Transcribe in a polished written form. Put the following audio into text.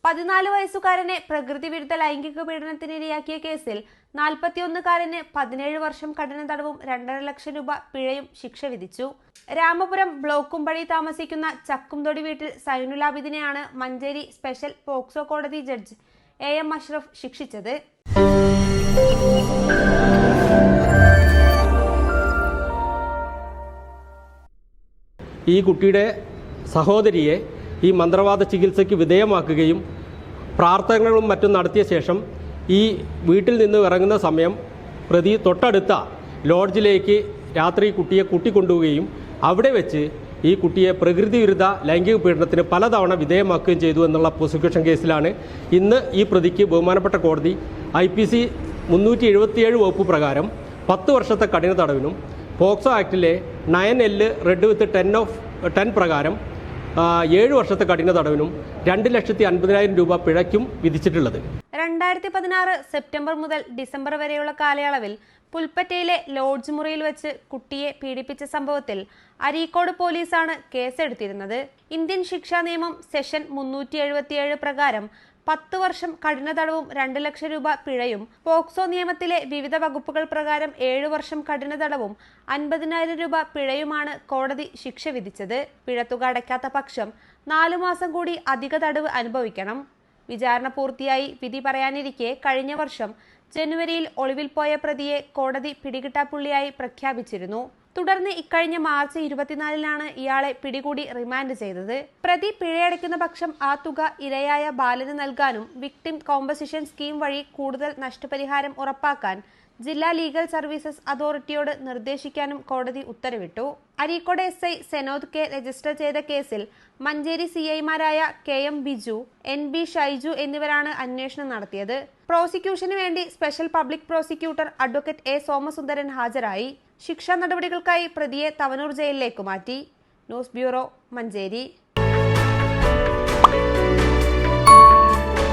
14 വയസ്സുകാരനെ പ്രകൃതി വിരുദ്ധ ലൈംഗിക പീഡനത്തിനിരയാക്കിയ കേസിൽ 41കാരന് 17 വർഷം കഠിന തടവും 2.5 ലക്ഷം രൂപ പിഴയും ശിക്ഷ വിധിച്ചു. രാമപുരം ബ്ലോക്കുംപടി താമസിക്കുന്ന ചക്കുംതൊടി വീട്ടിൽ സൈനുലാബിദിനെയാണ് മഞ്ചേരി സ്പെഷ്യൽ പോക്സോ കോടതി ജഡ്ജ് AM അഷ്റഫ് ശിക്ഷിച്ചത്. ഈ കുട്ടിയുടെ സഹോദരിയെ ഈ മന്ത്രവാദ ചികിത്സയ്ക്ക് വിധേയമാക്കുകയും പ്രാർത്ഥനകളും മറ്റും നടത്തിയ ശേഷം ഈ വീട്ടിൽ നിന്ന് ഇറങ്ങുന്ന സമയം പ്രതി തൊട്ടടുത്ത ലോഡ്ജിലേക്ക് രാത്രി കുട്ടിയെ കൂട്ടിക്കൊണ്ടുപോവുകയും അവിടെ വെച്ച് ഈ കുട്ടിയെ പ്രകൃതി വിരുദ്ധ ലൈംഗിക പീഡനത്തിന് പലതവണ വിധേയമാക്കുകയും ചെയ്തു എന്നുള്ള പ്രോസിക്യൂഷൻ കേസിലാണ് ഇന്ന് ഈ പ്രതിക്ക് ബഹുമാനപ്പെട്ട കോടതി IPC 377 വകുപ്പ് പ്രകാരം 10 വർഷത്തെ കഠിന തടവിനും പോക്സോ ആക്ടിലെ 9L റെഡ് വിത്ത് 10 പ്രകാരം 7 വർഷത്തെ കഠിന തടവിനും 2,50,000 രൂപ പിഴയ്ക്കും വിധിച്ചിട്ടുള്ളത്. 2016 സെപ്റ്റംബർ മുതൽ ഡിസംബർ വരെയുള്ള കാലയളവിൽ പുൽപ്പറ്റയിലെ ലോഡ്ജ് മുറിയിൽ വെച്ച് കുട്ടിയെ പീഡിപ്പിച്ച സംഭവത്തിൽ അരീക്കോട് പോലീസാണ് കേസെടുത്തിരുന്നത്. ഇന്ത്യൻ ശിക്ഷാ നിയമം സെഷൻ 377 പ്രകാരം 10 വർഷം കഠിന തടവും 2 ലക്ഷം രൂപ പിഴയും, പോക്സോ നിയമത്തിലെ വിവിധ വകുപ്പുകൾ പ്രകാരം 7 വർഷം കഠിന തടവും 50,000 രൂപ പിഴയുമാണ് കോടതി ശിക്ഷ വിധിച്ചത്. പിഴത്തുക അടയ്ക്കാത്ത പക്ഷം 4 മാസം കൂടി അധിക തടവ് അനുഭവിക്കണം. വിചാരണ പൂർത്തിയായി വിധി പറയാനിരിക്കെ കഴിഞ്ഞ വർഷം ജനുവരിയിൽ ഒളിവിൽ പോയ പ്രതിയെ കോടതി പിടികിട്ടാപ്പുള്ളിയായി പ്രഖ്യാപിച്ചിരുന്നു. തുടർന്ന് ഇക്കഴിഞ്ഞ മാർച്ച് 24-നാണ് ഇയാളെ പിടികൂടി റിമാൻഡ് ചെയ്തത്. പ്രതി പിഴയടയ്ക്കുന്ന പക്ഷം ആ തുക ഇരയായ ബാലന് നൽകാനും വിക്ടിം കോമ്പൻസേഷൻ സ്കീം വഴി കൂടുതൽ നഷ്ടപരിഹാരം ഉറപ്പാക്കാൻ ജില്ലാ ലീഗൽ സർവീസസ് അതോറിറ്റിയോട് നിർദ്ദേശിക്കാനും കോടതി ഉത്തരവിട്ടു. അരീക്കോട് SI സെനോദ് K രജിസ്റ്റർ ചെയ്ത കേസിൽ മഞ്ചേരി CIമാരായ KM ബിജു, NB ഷൈജു എന്നിവരാണ് അന്വേഷണം നടത്തിയത്. പ്രോസിക്യൂഷന് വേണ്ടി special public prosecutor advocate A Somasundaran ഹാജരായി. ശിക്ഷാ നടപടികൾക്കായി പ്രതിയെ തവനൂർ ജയിലിലേക്ക് മാറ്റി. News bureau, Manjeri.